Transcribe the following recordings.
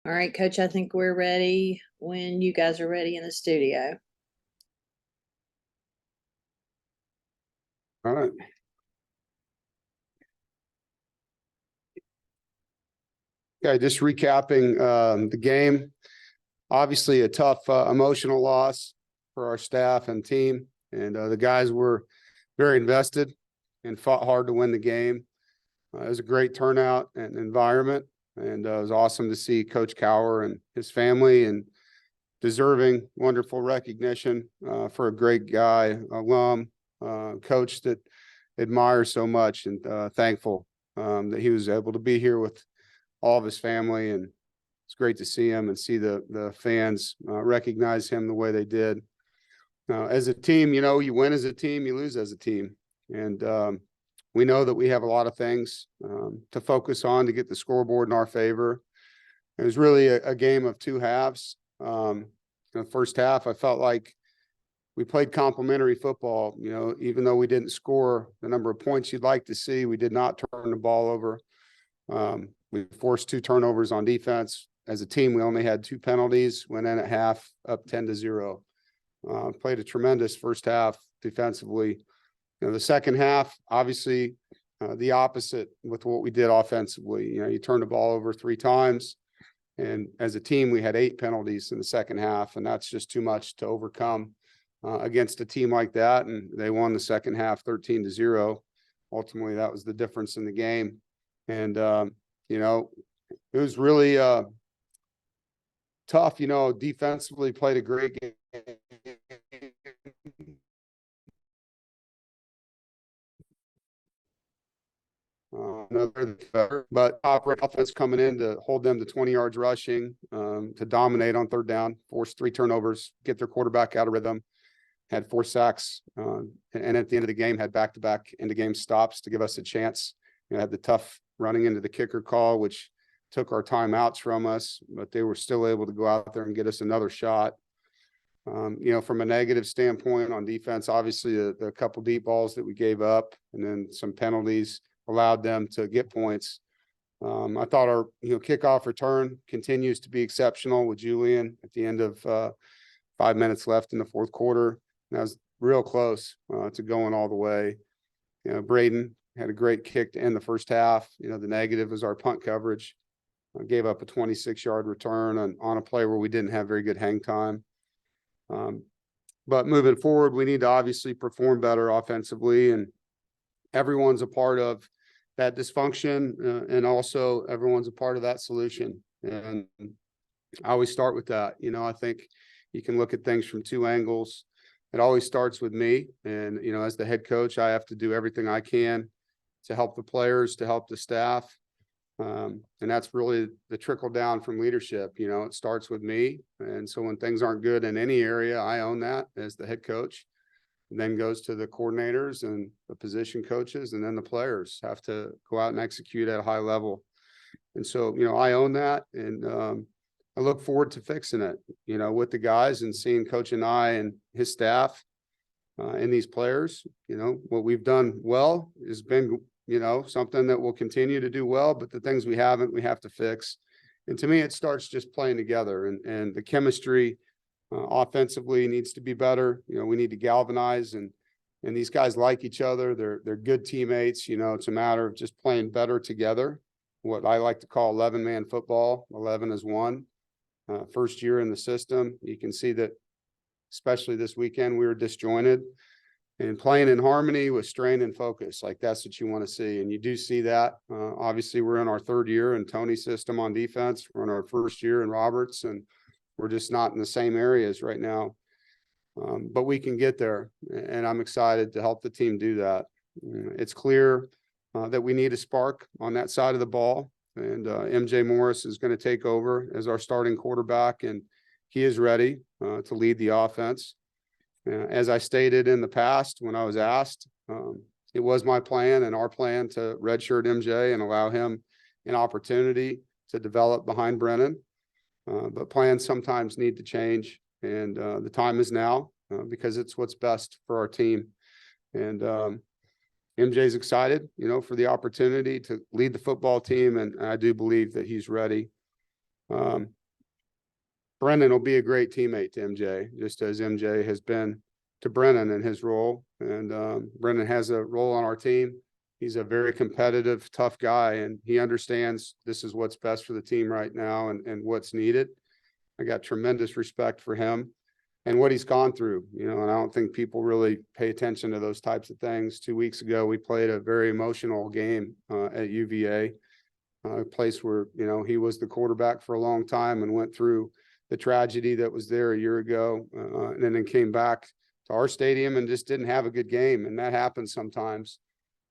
All right, Coach, I think we're ready when you guys are ready in the studio. All right. Okay, just recapping the game. Obviously, a tough emotional loss for our staff and team, and the guys were very invested and fought hard to win the game. It was a great turnout and environment, and it was awesome to see Coach Cower and his family and deserving wonderful recognition for a great guy, alum, coach that admire so much, and thankful that he was able to be here with all of his family, and it's great to see him and see the fans recognize him the way they did. As a team, you know, you win as a team, you lose as a team, and we know that we have a lot of things to focus on to get the scoreboard in our favor. It was really a game of two halves. In the first half, I felt like we played complementary football. You know, even though we didn't score the number of points you'd like to see, we did not turn the ball over. We forced 2 turnovers on defense. As a team, we only had 2 penalties, went in at half up 10-0. Played a tremendous first half defensively. You know, the second half, obviously, the opposite with what we did offensively. You know, you turned the ball over 3 times, and as a team, we had 8 penalties in the second half, and that's just too much to overcome against a team like that. And they won the second half 13-0. Ultimately, that was the difference in the game. And you know, it was really tough. You know, defensively played a great game. But offense coming in to hold them to 20 yards rushing, to dominate on third down, force 3 turnovers, get their quarterback out of rhythm, had 4 sacks, and at the end of the game had back-to-back end-of-game stops to give us a chance. You know, had the tough running into the kicker call, which took our timeouts from us, but they were still able to go out there and get us another shot. You know, from a negative standpoint on defense, obviously the couple deep balls that we gave up and then some penalties allowed them to get points. I thought our kickoff return continues to be exceptional with Julian at the end of 5 minutes left in the fourth quarter. And that was real close to going all the way. You know, Braden had a great kick to end the first half. You know, the negative was our punt coverage. Gave up a 26-yard return on a play where we didn't have very good hang time. But moving forward, we need to obviously perform better offensively, and everyone's a part of that dysfunction, and also everyone's a part of that solution. And I always start with that. You know, I think you can look at things from 2 angles. It always starts with me, and you know, as the head coach, I have to do everything I can to help the players, to help the staff. And that's really the trickle down from leadership. You know, it starts with me. And so when things aren't good in any area, I own that as the head coach. And then goes to the coordinators and the position coaches, and then the players have to go out and execute at a high level. And so, you know, I own that, and I look forward to fixing it, you know, with the guys and seeing Coach and I and his staff and these players. You know, what we've done well has been, you know, something that we'll continue to do well, but the things we haven't, we have to fix. And to me, it starts just playing together, and the chemistry offensively needs to be better. You know, we need to galvanize, and these guys like each other. They're good teammates. You know, it's a matter of just playing better together. What I like to call 11-man football. 11 is 1. First year in the system, you can see that, especially this weekend, we were disjointed. And playing in harmony with strain and focus, like that's what you want to see. And you do see that. Obviously, we're in our 3rd year in Tony's system on defense. We're in our 1st year in Roberts, and we're just not in the same areas right now. But we can get there, and I'm excited to help the team do that. It's clear that we need a spark on that side of the ball, and MJ Morris is going to take over as our starting quarterback, and he is ready to lead the offense. As I stated in the past when I was asked, it was my plan and our plan to redshirt MJ and allow him an opportunity to develop behind Brennan. But plans sometimes need to change, and the time is now because it's what's best for our team. And MJ's excited, you know, for the opportunity to lead the football team, and I do believe that he's ready. Brennan will be a great teammate to MJ, just as MJ has been to Brennan in his role. And Brennan has a role on our team. He's a very competitive, tough guy, and he understands this is what's best for the team right now and what's needed. I got tremendous respect for him and what he's gone through, and I don't think people really pay attention to those types of things. 2 weeks ago, we played a very emotional game at UVA, a place where, he was the quarterback for a long time and went through the tragedy that was there a year ago, and then came back to our stadium and just didn't have a good game. And that happens sometimes.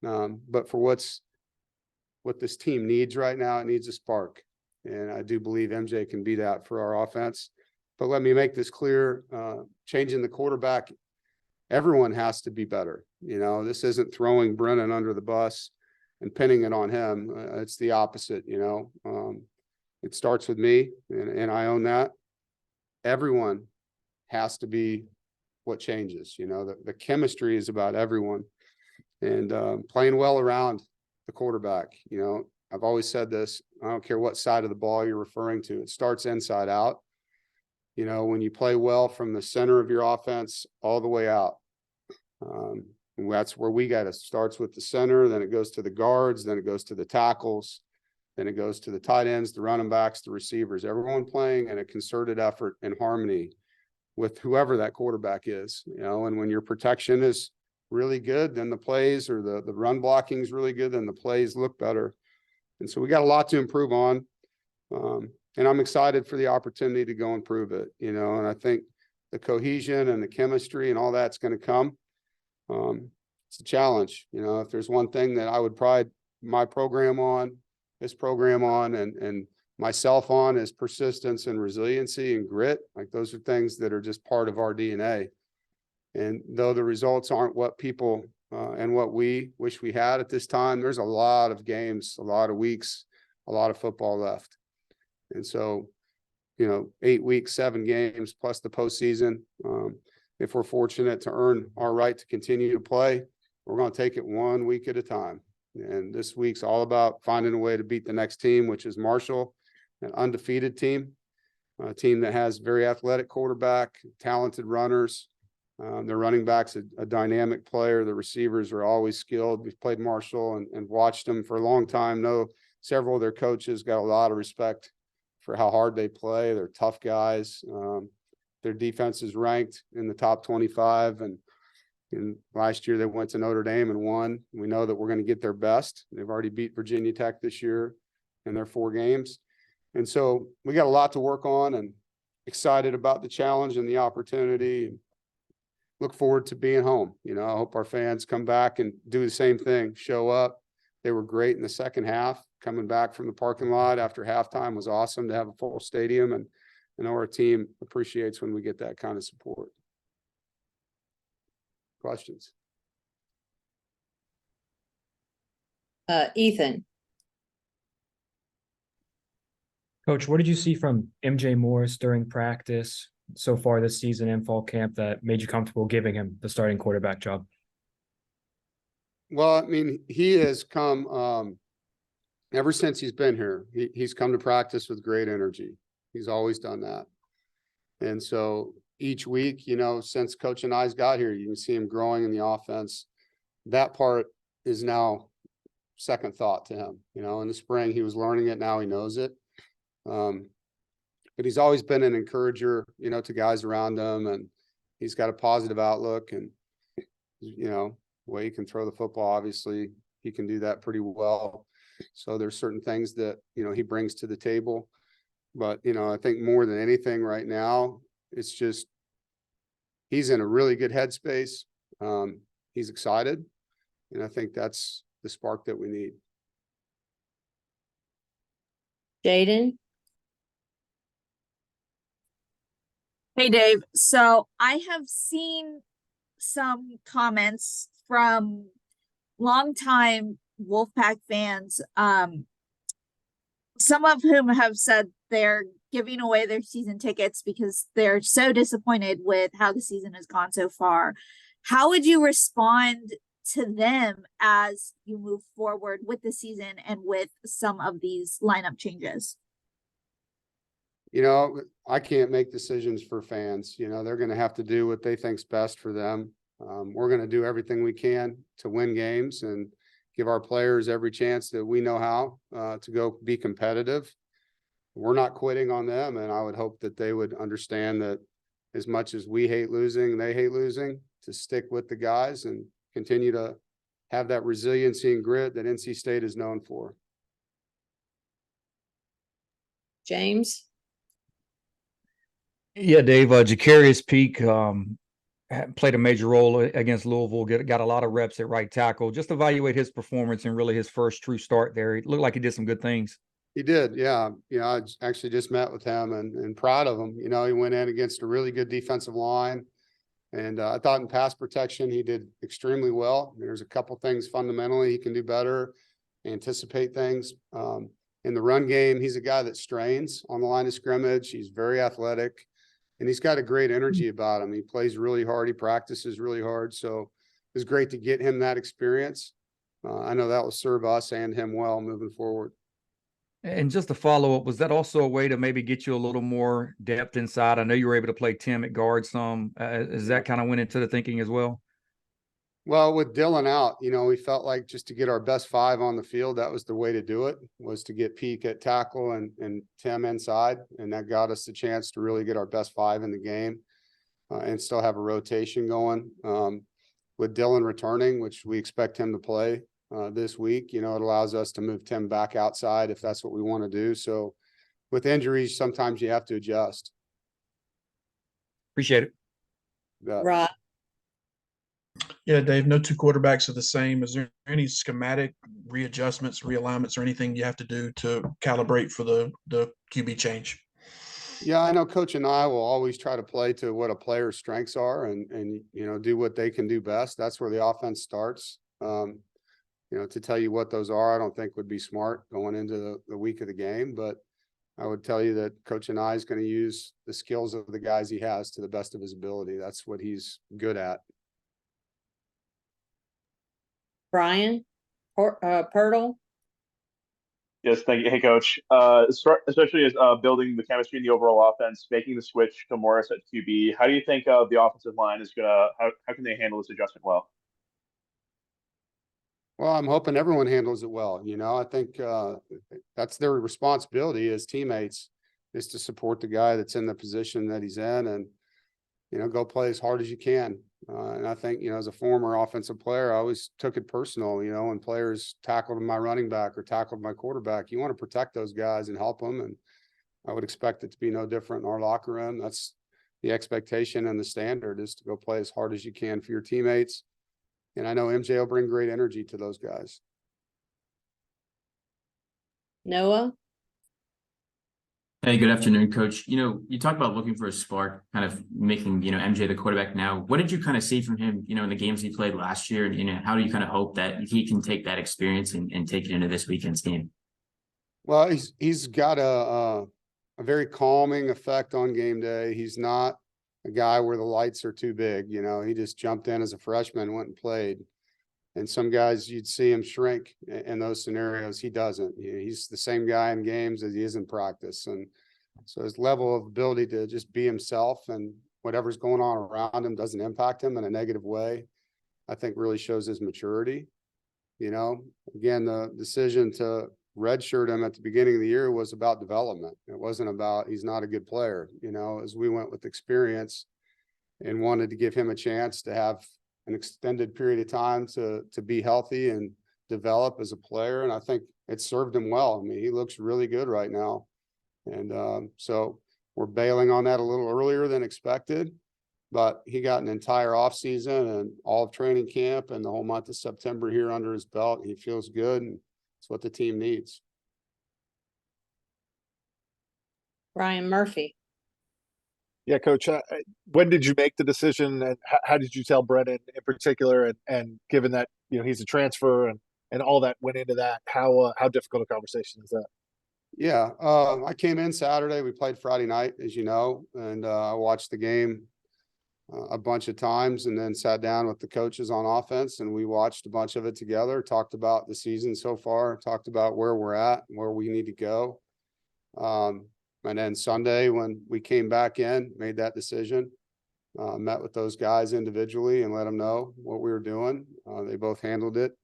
But for what this team needs right now, it needs a spark. And I do believe MJ can be that for our offense. But let me make this clear, changing the quarterback, everyone has to be better. This isn't throwing Brennan under the bus and pinning it on him. It's the opposite, it starts with me, and I own that. Everyone has to be what changes. The chemistry is about everyone, and playing well around the quarterback. I've always said this, I don't care what side of the ball you're referring to, it starts inside out. When you play well from the center of your offense all the way out, that's where we got it. Starts with the center, then it goes to the guards, then it goes to the tackles, then it goes to the tight ends, the running backs, the receivers, everyone playing in a concerted effort and harmony with whoever that quarterback is, and when your protection is really good, then the plays, or the run blocking is really good, then the plays look better. And so we got a lot to improve on. And I'm excited for the opportunity to go and prove it, and I think the cohesion and the chemistry and all that's going to come. It's a challenge. If there's one thing that I would pride my program on, this program on, and myself on, is persistence and resiliency and grit. Like, those are things that are just part of our DNA. And though the results aren't what people and what we wish we had at this time, there's a lot of games, a lot of weeks, a lot of football left. And so, 8 weeks, 7 games, plus the postseason. If we're fortunate to earn our right to continue to play, we're going to take it 1 week at a time. And this week's all about finding a way to beat the next team, which is Marshall, an undefeated team, a team that has very athletic quarterback, talented runners. Their running back's a dynamic player. The receivers are always skilled. We've played Marshall and watched them for a long time. Know several of their coaches, got a lot of respect for how hard they play. They're tough guys. Their defense is ranked in the top 25. And last year they went to Notre Dame and won. We know that we're going to get their best. They've already beat Virginia Tech this year in their 4 games. And so we got a lot to work on, and excited about the challenge and the opportunity. Look forward to being home. I hope our fans come back and do the same thing, show up. They were great in the second half. Coming back from the parking lot after halftime was awesome to have a full stadium, and I know our team appreciates when we get that kind of support. Questions? Ethan. Coach, what did you see from MJ Morris during practice so far this season and fall camp that made you comfortable giving him the starting quarterback job? Well, I mean, he has come ever since he's been here. He's come to practice with great energy. He's always done that. And so each week, since Coach and I's got here, you can see him growing in the offense. That part is now second thought to him. In the spring, he was learning it. Now he knows it. But he's always been an encourager, to guys around him, and he's got a positive outlook. And, the way he can throw the football, obviously, he can do that pretty well. So there's certain things that, he brings to the table. But, I think more than anything right now, it's just he's in a really good headspace. He's excited. And I think that's the spark that we need. Jaden. Hey, Dave. So I have seen some comments from longtime Wolfpack fans, some of whom have said they're giving away their season tickets because they're so disappointed with how the season has gone so far. How would you respond to them as you move forward with the season and with some of these lineup changes? You know, I can't make decisions for fans. You know, they're going to have to do what they think's best for them. We're going to do everything we can to win games and give our players every chance that we know how to go be competitive. We're not quitting on them, and I would hope that they would understand that as much as we hate losing, they hate losing, to stick with the guys and continue to have that resiliency and grit that NC State is known for. James? Yeah, Dave, Jacarius Peak played a major role against Louisville, got a lot of reps at right tackle. Just evaluate his performance and really his first true start there. It looked like he did some good things. He did, yeah. You know, I actually just met with him and proud of him. You know, he went in against a really good defensive line. And I thought in pass protection, he did extremely well. There's a couple things fundamentally he can do better, anticipate things. In the run game, he's a guy that strains on the line of scrimmage. He's very athletic, and he's got a great energy about him. He plays really hard. He practices really hard. So it was great to get him that experience. I know that will serve us and him well moving forward. And just to follow up, was that also a way to maybe get you a little more depth inside? I know you were able to play Tim at guard some. Is that kind of went into the thinking as well? Well, with Dylan out, you know, we felt like just to get our best five on the field, that was the way to do it, was to get Peak at tackle and Tim inside. And that got us the chance to really get our best five in the game and still have a rotation going. With Dylan returning, which we expect him to play this week, you know, it allows us to move Tim back outside if that's what we want to do. So with injuries, sometimes you have to adjust. Appreciate it. Rod? Yeah, Dave, no two quarterbacks are the same. Is there any schematic readjustments, realignments, or anything you have to do to calibrate for the QB change? Yeah, I know Coach and I will always try to play to what a player's strengths are and you know, do what they can do best. That's where the offense starts. You know, to tell you what those are, I don't think would be smart going into the week of the game, but I would tell you that Coach and I is going to use the skills of the guys he has to the best of his ability. That's what he's good at. Brian? Pirtle? Yes, thank you. Hey, Coach. Especially as building the chemistry in the overall offense, making the switch to Morris at QB. How do you think the offensive line is gonna? How can they handle this adjustment well? Well, I'm hoping everyone handles it well. You know, I think that's their responsibility as teammates, is to support the guy that's in the position that he's in and, you know, go play as hard as you can. And I think, you know, as a former offensive player, I always took it personal, you know, when players tackled my running back or tackled my quarterback. You want to protect those guys and help them. And I would expect it to be no different in our locker room. That's the expectation and the standard, is to go play as hard as you can for your teammates. And I know MJ will bring great energy to those guys. Noah? Hey, good afternoon, Coach. You know, you talked about looking for a spark, kind of making, you know, MJ the quarterback now. What did you kind of see from him, you know, in the games he played last year? And, you know, how do you kind of hope that he can take that experience and take it into this weekend's game? Well, he's got a very calming effect on game day. He's not a guy where the lights are too big. You know, he just jumped in as a freshman, went and played. And some guys, you'd see him shrink in those scenarios. He doesn't. He's the same guy in games as he is in practice. And so his level of ability to just be himself and whatever's going on around him doesn't impact him in a negative way, I think really shows his maturity. You know, again, the decision to redshirt him at the beginning of the year was about development. It wasn't about he's not a good player. You know, as we went with experience and wanted to give him a chance to have an extended period of time to be healthy and develop as a player. And I think it served him well. I mean, he looks really good right now. And so we're bailing on that a little earlier than expected, but he got an entire off season and all of training camp and the whole month of September here under his belt. He feels good, and it's what the team needs. Ryan Murphy? Yeah, Coach, when did you make the decision, and how did you tell Brennan in particular? And given that, you know, he's a transfer and all that went into that, how difficult a conversation is that? Yeah, I came in Saturday. We played Friday night, as you know, and I watched the game a bunch of times and then sat down with the coaches on offense, and we watched a bunch of it together, talked about the season so far, talked about where we're at, where we need to go. And then Sunday, when we came back in, made that decision, met with those guys individually and let them know what we were doing. They both handled it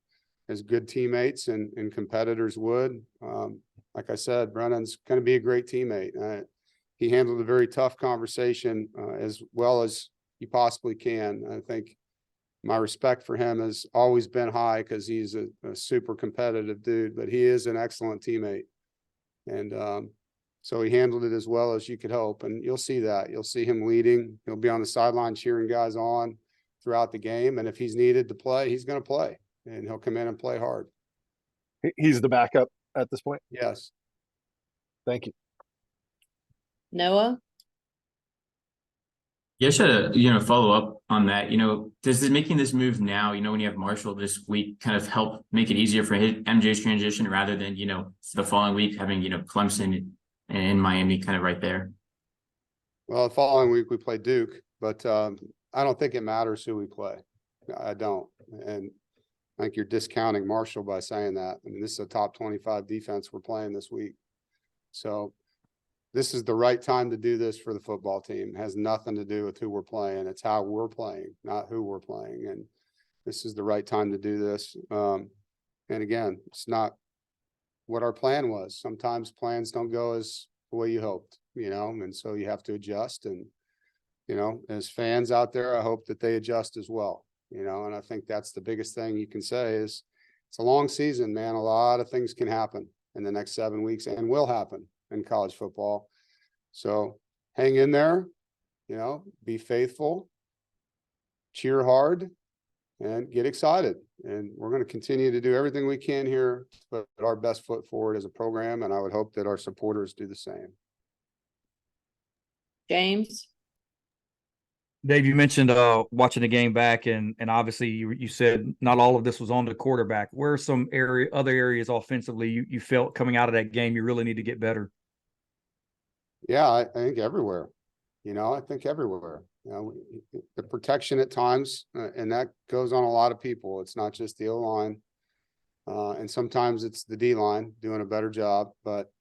as good teammates and competitors would. Like I said, Brennan's going to be a great teammate. He handled a very tough conversation as well as he possibly can. I think my respect for him has always been high because he's a super competitive dude, but he is an excellent teammate. And so he handled it as well as you could hope. And you'll see that. You'll see him leading. He'll be on the sideline cheering guys on throughout the game. And if he's needed to play, he's going to play. And he'll come in and play hard. He's the backup at this point. Yes. Thank you. Noah? Yeah, I should, follow up on that. Does making this move now, when you have Marshall this week, kind of help make it easier for MJ's transition rather than, the following week having, Clemson and Miami kind of right there? Well, the following week we play Duke, but I don't think it matters who we play. I don't. And I think you're discounting Marshall by saying that. I mean, this is a top 25 defense we're playing this week. So this is the right time to do this for the football team. It has nothing to do with who we're playing. It's how we're playing, not who we're playing. And this is the right time to do this. And again, it's not what our plan was. Sometimes plans don't go as the way you hoped, and so you have to adjust. And, as fans out there, I hope that they adjust as well, and I think that's the biggest thing you can say is it's a long season, man. A lot of things can happen in the next 7 weeks and will happen in college football. So hang in there, be faithful, cheer hard, and get excited. And we're going to continue to do everything we can here to put our best foot forward as a program. And I would hope that our supporters do the same. James? Dave, you mentioned watching the game back, and obviously you said not all of this was on the quarterback. Where are some other areas offensively you felt coming out of that game you really need to get better? Yeah, I think everywhere. I think everywhere. The protection at times, and that goes on a lot of people. It's not just the O-line, and sometimes it's the D-line doing a better job. But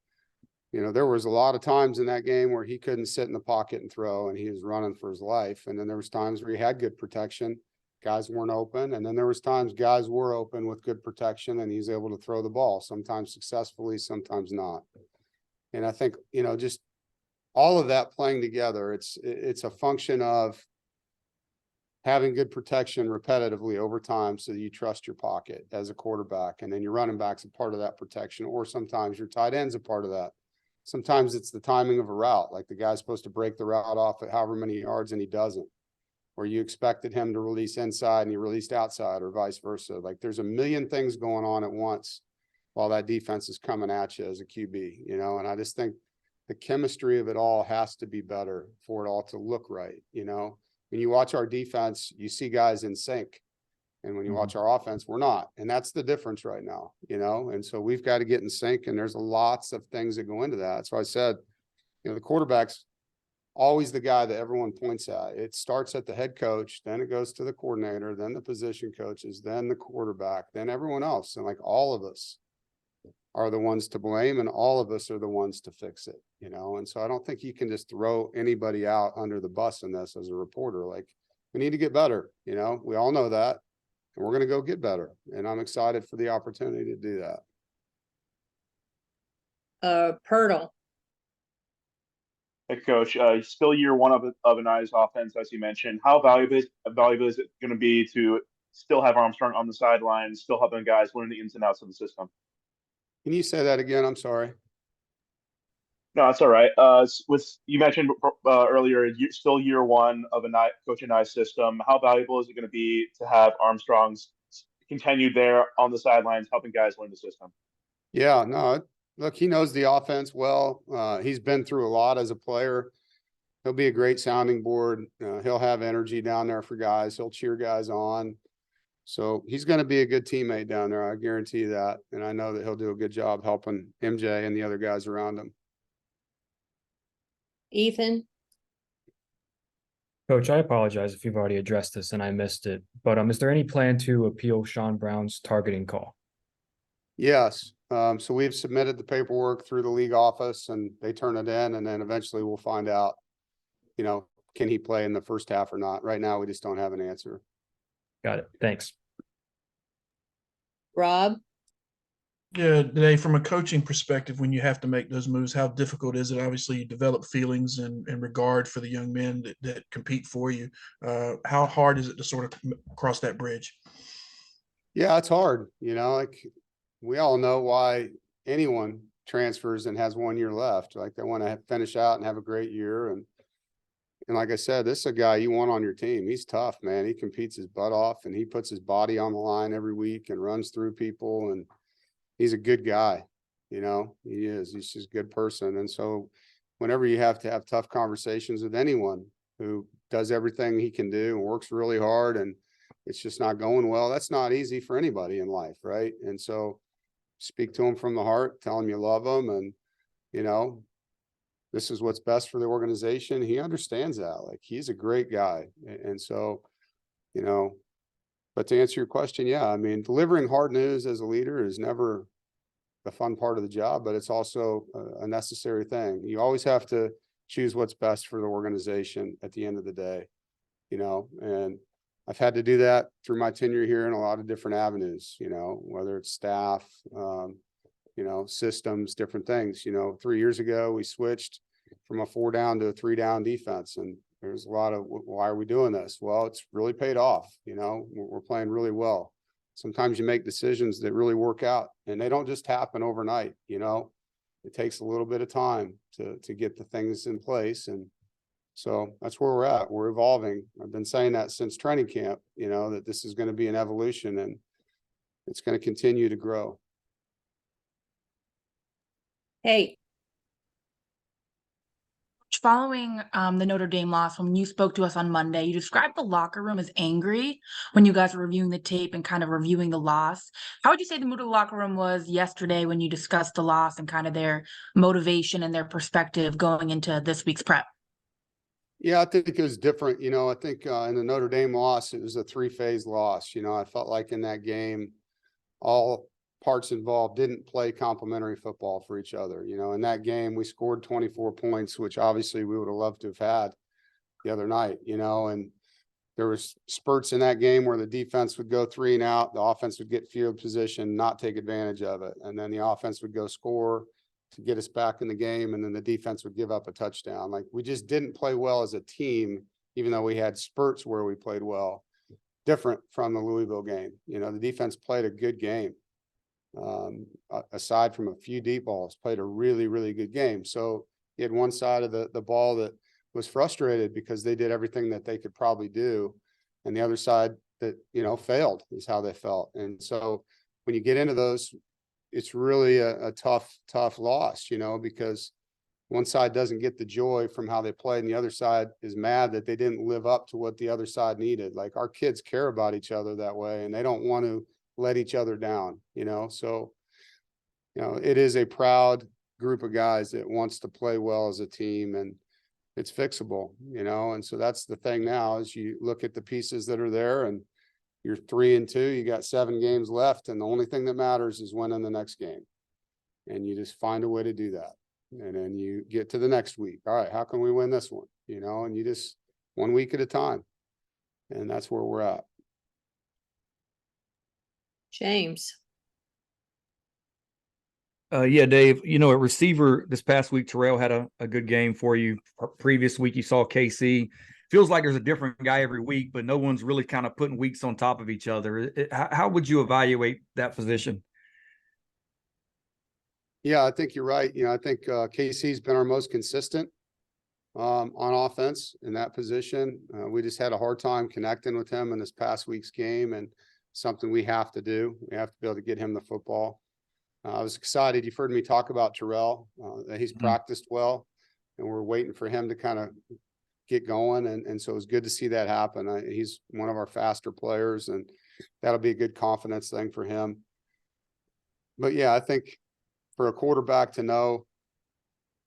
there was a lot of times in that game where he couldn't sit in the pocket and throw, and he was running for his life. And then there was times where he had good protection, guys weren't open, and then there was times guys were open with good protection, and he's able to throw the ball, sometimes successfully, sometimes not. And I think just all of that playing together, it's a function of having good protection repetitively over time so that you trust your pocket as a quarterback, and then your running back's a part of that protection, or sometimes your tight end's a part of that. Sometimes it's the timing of a route, like the guy's supposed to break the route off at however many yards and he doesn't, or you expected him to release inside and he released outside, or vice versa. Like there's a million things going on at once while that defense is coming at you as a QB, and I just think the chemistry of it all has to be better for it all to look right. When you watch our defense, you see guys in sync. And when you watch our offense, we're not. And that's the difference right now, and so we've got to get in sync. And there's lots of things that go into that. So I said, the quarterback's always the guy that everyone points at. It starts at the head coach, then it goes to the coordinator, then the position coaches, then the quarterback, then everyone else. And like all of us are the ones to blame, and all of us are the ones to fix it, and so I don't think you can just throw anybody out under the bus in this as a reporter. Like, we need to get better, we all know that, and we're going to go get better, and I'm excited for the opportunity to do that. Pirtle? Hey, Coach, still year one of a nice offense, as you mentioned. How valuable is it going to be to still have Armstrong on the sidelines, still helping guys learn the ins and outs of the system? Can you say that again? I'm sorry. No, that's all right. You mentioned earlier, still year one of a Coach and I system. How valuable is it going to be to have Armstrong's continued there on the sidelines, helping guys learn the system? Yeah, no, look, he knows the offense well. He's been through a lot as a player. He'll be a great sounding board. He'll have energy down there for guys. He'll cheer guys on. So he's going to be a good teammate down there. I guarantee you that. And I know that he'll do a good job helping MJ and the other guys around him. Ethan? Coach, I apologize if you've already addressed this and I missed it, but is there any plan to appeal Sean Brown's targeting call? Yes. So we've submitted the paperwork through the league office and they turn it in, and then eventually we'll find out, can he play in the first half or not? Right now, we just don't have an answer. Got it. Thanks. Rob? Yeah, Dave, from a coaching perspective, when you have to make those moves, how difficult is it? Obviously, you develop feelings and regard for the young men that compete for you. How hard is it to sort of cross that bridge? Yeah, it's hard. Like we all know why anyone transfers and has 1 year left. Like they want to finish out and have a great year. And like I said, this is a guy you want on your team. He's tough, man. He competes his butt off and he puts his body on the line every week and runs through people. And he's a good guy. He is. He's just a good person. And so whenever you have to have tough conversations with anyone who does everything he can do and works really hard and it's just not going well, that's not easy for anybody in life, right? And so speak to him from the heart, tell him you love him, and this is what's best for the organization. He understands that. Like he's a great guy. And so, but to answer your question, yeah, I mean, delivering hard news as a leader is never the fun part of the job, but it's also a necessary thing. You always have to choose what's best for the organization at the end of the day, and I've had to do that through my tenure here in a lot of different avenues, whether it's staff, systems, different things. 3 years ago, we switched from a 4-down to a 3-down defense. And there's a lot of, why are we doing this? Well, it's really paid off. We're playing really well. Sometimes you make decisions that really work out and they don't just happen overnight. It takes a little bit of time to get the things in place. And so that's where we're at. We're evolving. I've been saying that since training camp, that this is going to be an evolution and it's going to continue to grow. Hey, following the Notre Dame loss, when you spoke to us on Monday, you described the locker room as angry when you guys were reviewing the tape and kind of reviewing the loss. How would you say the mood of the locker room was yesterday when you discussed the loss and kind of their motivation and their perspective going into this week's prep? Yeah, I think it was different. I think in the Notre Dame loss, it was a 3-phase loss. I felt like in that game, all parts involved didn't play complementary football for each other. In that game, we scored 24 points, which obviously we would have loved to have had the other night, and there was spurts in that game where the defense would go 3 and out, the offense would get field position, not take advantage of it. And then the offense would go score to get us back in the game. And then the defense would give up a touchdown. Like we just didn't play well as a team, even though we had spurts where we played well, different from the Louisville game. The defense played a good game. Aside from a few deep balls, played a really, really good game. So you had one side of the ball that was frustrated because they did everything that they could probably do. And the other side that, failed is how they felt. And so when you get into those, it's really a tough loss, because one side doesn't get the joy from how they played and the other side is mad that they didn't live up to what the other side needed. Like our kids care about each other that way and they don't want to let each other down, so, it is a proud group of guys that wants to play well as a team and it's fixable, and so that's the thing now is you look at the pieces that are there and you're 3-2, you got 7 games left. And the only thing that matters is winning the next game. And you just find a way to do that. And then you get to the next week. All right, how can we win this one? And you just 1 week at a time. And that's where we're at. James. Yeah, Dave, at receiver this past week, Terrell had a good game for you. Previous week, you saw KC. Feels like there's a different guy every week, but no one's really kind of putting weeks on top of each other. How would you evaluate that position? Yeah, I think you're right. I think KC's been our most consistent on offense in that position. We just had a hard time connecting with him in this past week's game and something we have to do. We have to be able to get him the football. I was excited. You've heard me talk about Terrell, that he's practiced well, and we're waiting for him to kind of get going. And so it was good to see that happen. He's one of our faster players, and that'll be a good confidence thing for him. But yeah, I think for a quarterback to know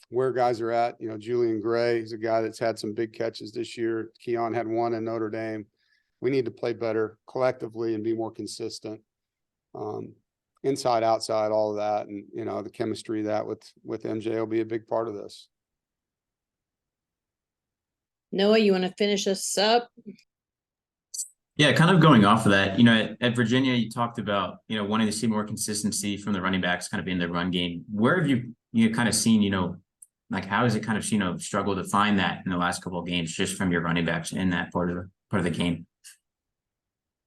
where guys are at, Julian Gray is a guy that's had some big catches this year. Keon had one in Notre Dame. We need to play better collectively and be more consistent. inside, outside, all of that. And, you know, the chemistry that with MJ will be a big part of this. Noah, you want to finish us up? Yeah, kind of going off of that, you know, at Virginia, you talked about, you know, wanting to see more consistency from the running backs kind of in the run game. Where have you kind of seen, you know, like how has it kind of, you know, struggled to find that in the last couple of games just from your running backs in that part of the game?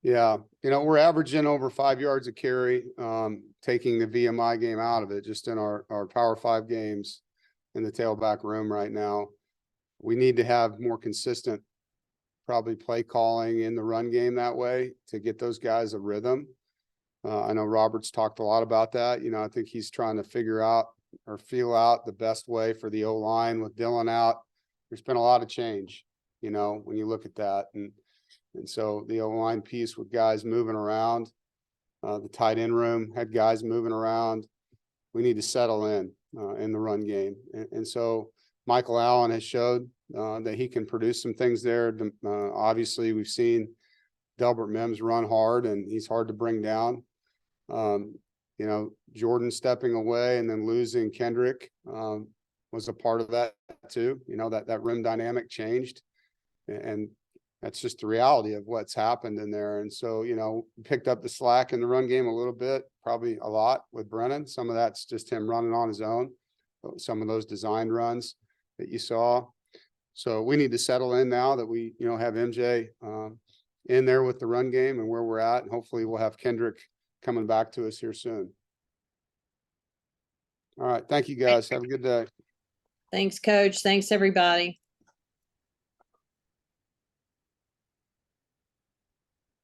Yeah. You know, we're averaging over 5 yards a carry, taking the VMI game out of it, just in our Power 5 games in the tailback room right now. We need to have more consistent, probably play calling in the run game that way to get those guys a rhythm. I know Robert's talked a lot about that. You know, I think he's trying to figure out or feel out the best way for the O-line with Dylan out. There's been a lot of change, you know, when you look at that. And so the O-line piece with guys moving around, the tight end room had guys moving around. We need to settle in the run game. And so Michael Allen has showed that he can produce some things there. Obviously, we've seen Delbert Mims run hard, and he's hard to bring down. You know, Jordan stepping away and then losing Kendrick was a part of that too. You know, that rim dynamic changed, and that's just the reality of what's happened in there. And so, you know, picked up the slack in the run game a little bit, probably a lot with Brennan. Some of that's just him running on his own, some of those designed runs that you saw. So we need to settle in now that we, you know, have MJ in there with the run game and where we're at. And hopefully we'll have Kendrick coming back to us here soon. All right. Thank you guys. Have a good day. Thanks, Coach. Thanks, everybody.